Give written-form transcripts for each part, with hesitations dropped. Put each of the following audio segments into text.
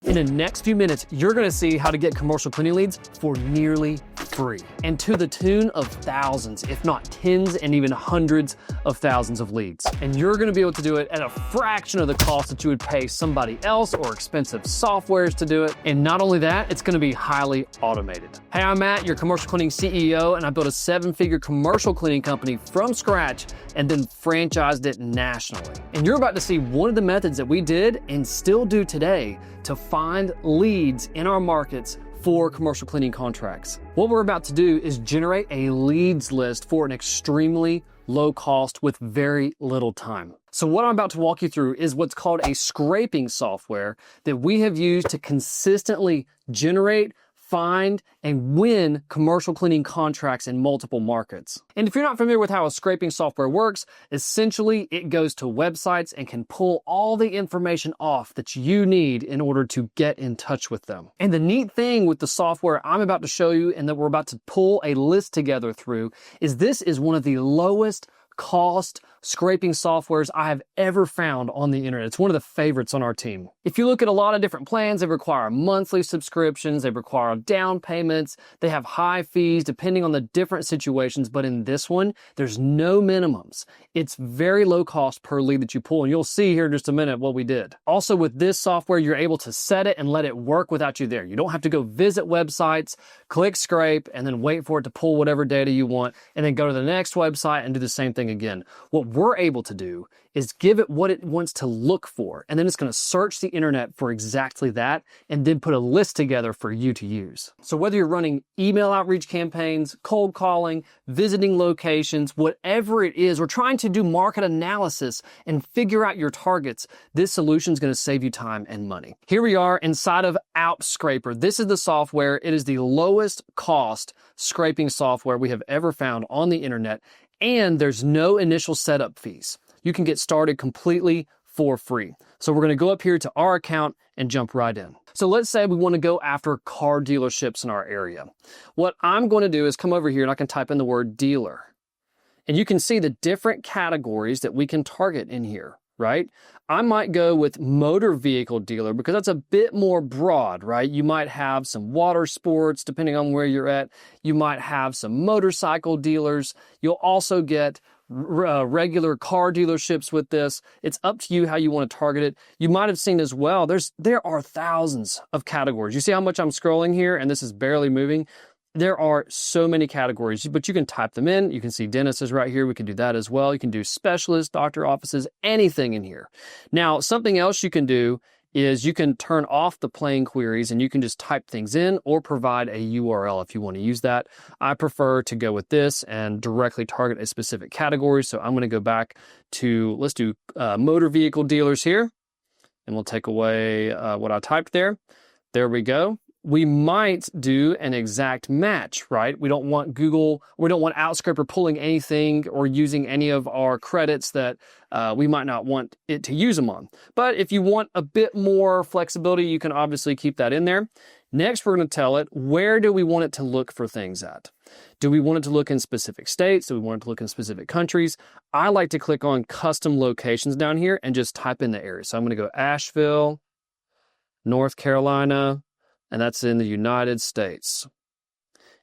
In the next few minutes, you're gonna see how to get commercial cleaning leads for nearly free and to the tune of thousands, if not tens and even hundreds of thousands of leads. And you're gonna be able to do it at a fraction of the cost that you would pay somebody else or expensive softwares to do it. And not only that, it's gonna be highly automated. Hey, I'm Matt, your commercial cleaning CEO, and I built a 7-figure commercial cleaning company from scratch and then franchised it nationally. And you're about to see one of the methods that we did and still do today to find leads in our markets for commercial cleaning contracts. What we're about to do is generate a leads list for an extremely low cost with very little time. So what I'm about to walk you through is what's called a scraping software that we have used to consistently generate, find, and win commercial cleaning contracts in multiple markets. And if you're not familiar with how a scraping software works, essentially it goes to websites and can pull all the information off that you need in order to get in touch with them. And the neat thing with the software I'm about to show you and that we're about to pull a list together through is this is one of the lowest cost scraping softwares I have ever found on the internet. It's one of the favorites on our team. If you look at a lot of different plans, they require monthly subscriptions, they require down payments, they have high fees depending on the different situations, but in this one, there's no minimums. It's very low cost per lead that you pull, and you'll see here in just a minute what we did. Also with this software, you're able to set it and let it work without you there. You don't have to go visit websites, click scrape, and then wait for it to pull whatever data you want, and then go to the next website and do the same thing again. What we're able to do is give it what it wants to look for, and then it's going to search the internet for exactly that and then put a list together for you to use. So whether you're running email outreach campaigns, cold calling, visiting locations, whatever it is, we're trying to do market analysis and figure out your targets, this solution is going to save you time and money. Here we are inside of Outscraper. This is the software. It is the lowest cost scraping software we have ever found on the internet, and there's no initial setup fees. You can get started completely for free. So we're going to go up here to our account and jump right in. So let's say we want to go after car dealerships in our area. What I'm going to do is come over here and I can type in the word dealer. And you can see the different categories that we can target in here, right? I might go with motor vehicle dealer because that's a bit more broad, right? You might have some water sports, depending on where you're at. You might have some motorcycle dealers. You'll also get regular car dealerships with this. It's up to you how you want to target it. You might have seen as well, there are thousands of categories. You see how much I'm scrolling here and this is barely moving? There are so many categories, but you can type them in. You can see dentists is right here. We can do that as well. You can do specialists, doctor offices, anything in here. Now, something else you can do is you can turn off the plain queries and you can just type things in or provide a URL if you want to use that. I prefer to go with this and directly target a specific category. So I'm going to go back to, let's do motor vehicle dealers here, and we'll take away what I typed there. There we go. We might do an exact match, right? We don't want Outscraper pulling anything or using any of our credits that we might not want it to use them on. But if you want a bit more flexibility, you can obviously keep that in there. Next, we're going to tell it, where do we want it to look for things at? Do we want it to look in specific states? Do we want it to look in specific countries? I like to click on custom locations down here and just type in the area. So I'm going to go Asheville, North Carolina, and that's in the United States.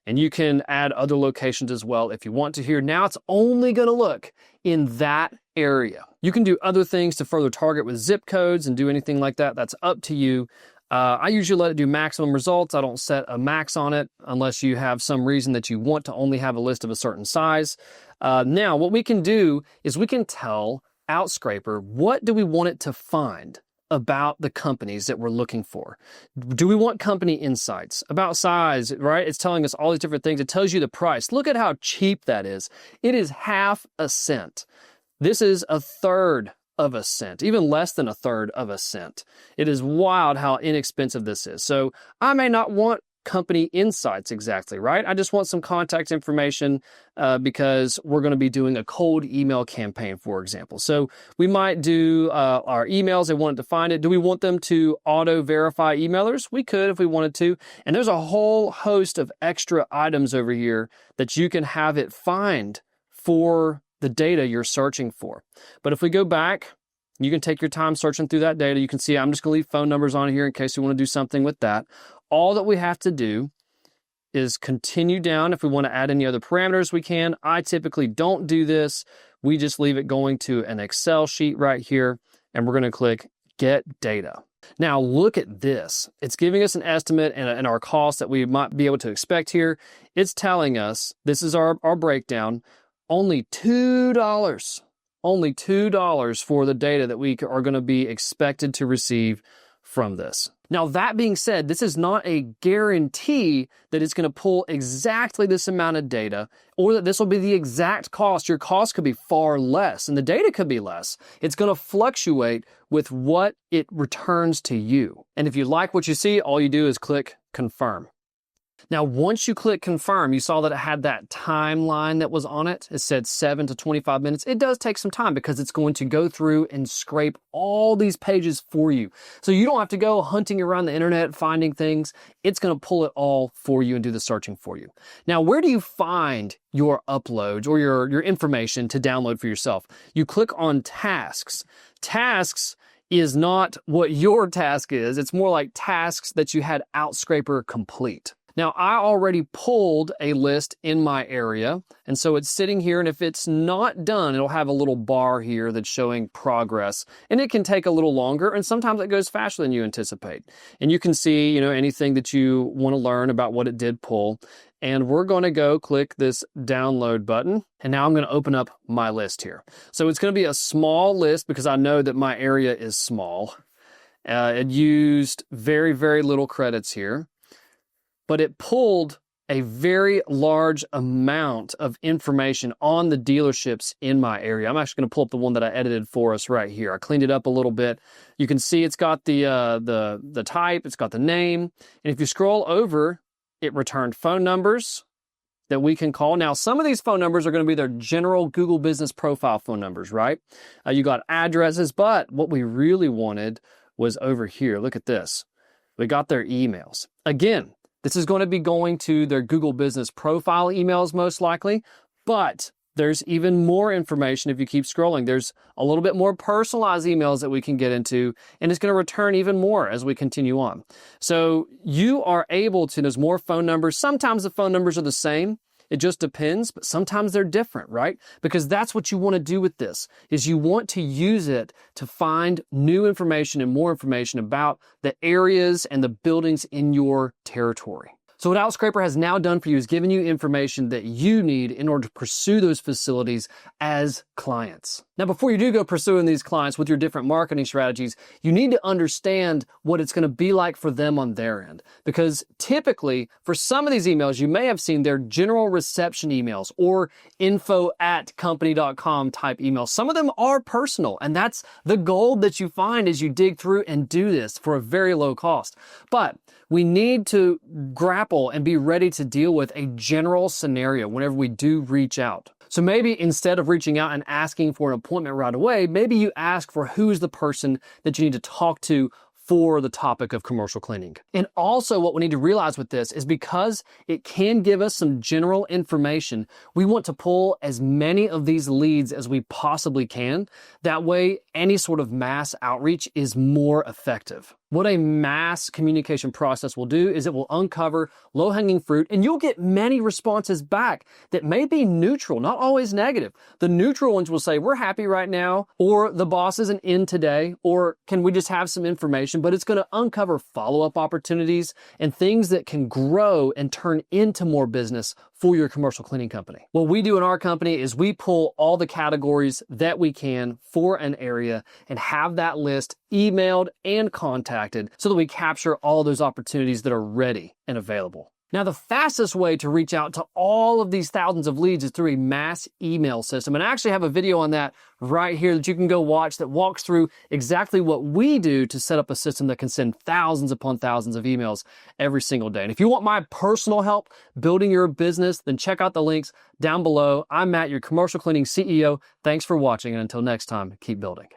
And you can add other locations as well if you want to here. Now it's only going to look in that area. You can do other things to further target with zip codes and do anything like that. That's up to you. I usually let it do maximum results. I don't set a max on it unless you have some reason that you want to only have a list of a certain size. Now, what we can do is we can tell Outscraper what do we want it to find about the companies that we're looking for. Do we want company insights about size, right? It's telling us all these different things. It tells you the price. Look at how cheap that is. It is half a cent. This is a third of a cent, even less than a third of a cent. It is wild how inexpensive this is. So I may not want company insights exactly, right? I just want some contact information because we're going to be doing a cold email campaign, for example. So we might do our emails. They want it to find it. Do we want them to auto verify emailers? We could if we wanted to. And there's a whole host of extra items over here that you can have it find for the data you're searching for. But if we go back You can take your time searching through that data. You can see I'm just going to leave phone numbers on here in case you want to do something with that. All that we have to do is continue down. If we want to add any other parameters, we can. I typically don't do this. We just leave it going to an Excel sheet right here, and we're going to click Get Data. Now look at this. It's giving us an estimate and our cost that we might be able to expect here. It's telling us, this is our breakdown, only $2. Only $2 for the data that we are going to be expected to receive from this. Now, that being said, this is not a guarantee that it's going to pull exactly this amount of data or that this will be the exact cost. Your cost could be far less and the data could be less. It's going to fluctuate with what it returns to you. And if you like what you see, all you do is click Confirm. Now, once you click confirm, you saw that it had that timeline that was on it. It said 7 to 25 minutes. It does take some time because it's going to go through and scrape all these pages for you. So you don't have to go hunting around the internet, finding things. It's going to pull it all for you and do the searching for you. Now, where do you find your uploads or your information to download for yourself? You click on tasks. Tasks is not what your task is. It's more like tasks that you had Outscraper complete. Now, I already pulled a list in my area, and so it's sitting here, and if it's not done, it'll have a little bar here that's showing progress, and it can take a little longer, and sometimes it goes faster than you anticipate. And you can see, anything that you want to learn about what it did pull, and we're going to go click this download button, and now I'm going to open up my list here. So it's going to be a small list because I know that my area is small. It used very, very little credits here. But it pulled a very large amount of information on the dealerships in my area. I'm actually going to pull up the one that I edited for us right here. I cleaned it up a little bit. You can see it's got the type, it's got the name, and if you scroll over, it returned phone numbers that we can call. Now, some of these phone numbers are going to be their general Google Business Profile phone numbers, right? You got addresses, but what we really wanted was over here. Look at this. We got their emails. Again, this is going to be going to their Google Business Profile emails most likely, but there's even more information if you keep scrolling. There's a little bit more personalized emails that we can get into, and it's going to return even more as we continue on. So you are able to, there's more phone numbers. Sometimes the phone numbers are the same. It just depends, but sometimes they're different, right? Because that's what you want to do with this, is you want to use it to find new information and more information about the areas and the buildings in your territory. So what Outscraper has now done for you is given you information that you need in order to pursue those facilities as clients. Now, before you do go pursuing these clients with your different marketing strategies, you need to understand what it's going to be like for them on their end. Because typically, for some of these emails, you may have seen their general reception emails or info@company.com type emails. Some of them are personal, and that's the gold that you find as you dig through and do this for a very low cost. But we need to grapple and be ready to deal with a general scenario whenever we do reach out. So maybe instead of reaching out and asking for an appointment right away, maybe you ask for who's the person that you need to talk to for the topic of commercial cleaning. And also what we need to realize with this is because it can give us some general information, we want to pull as many of these leads as we possibly can. That way, any sort of mass outreach is more effective. What a mass communication process will do is it will uncover low-hanging fruit, and you'll get many responses back that may be neutral, not always negative. The neutral ones will say, we're happy right now, or the boss isn't in today, or can we just have some information? But it's going to uncover follow-up opportunities and things that can grow and turn into more business for your commercial cleaning company. What we do in our company is we pull all the categories that we can for an area and have that list emailed and contacted so that we capture all those opportunities that are ready and available. Now, the fastest way to reach out to all of these thousands of leads is through a mass email system. And I actually have a video on that right here that you can go watch that walks through exactly what we do to set up a system that can send thousands upon thousands of emails every single day. And if you want my personal help building your business, then check out the links down below. I'm Matt, your commercial cleaning CEO. Thanks for watching, and until next time, keep building.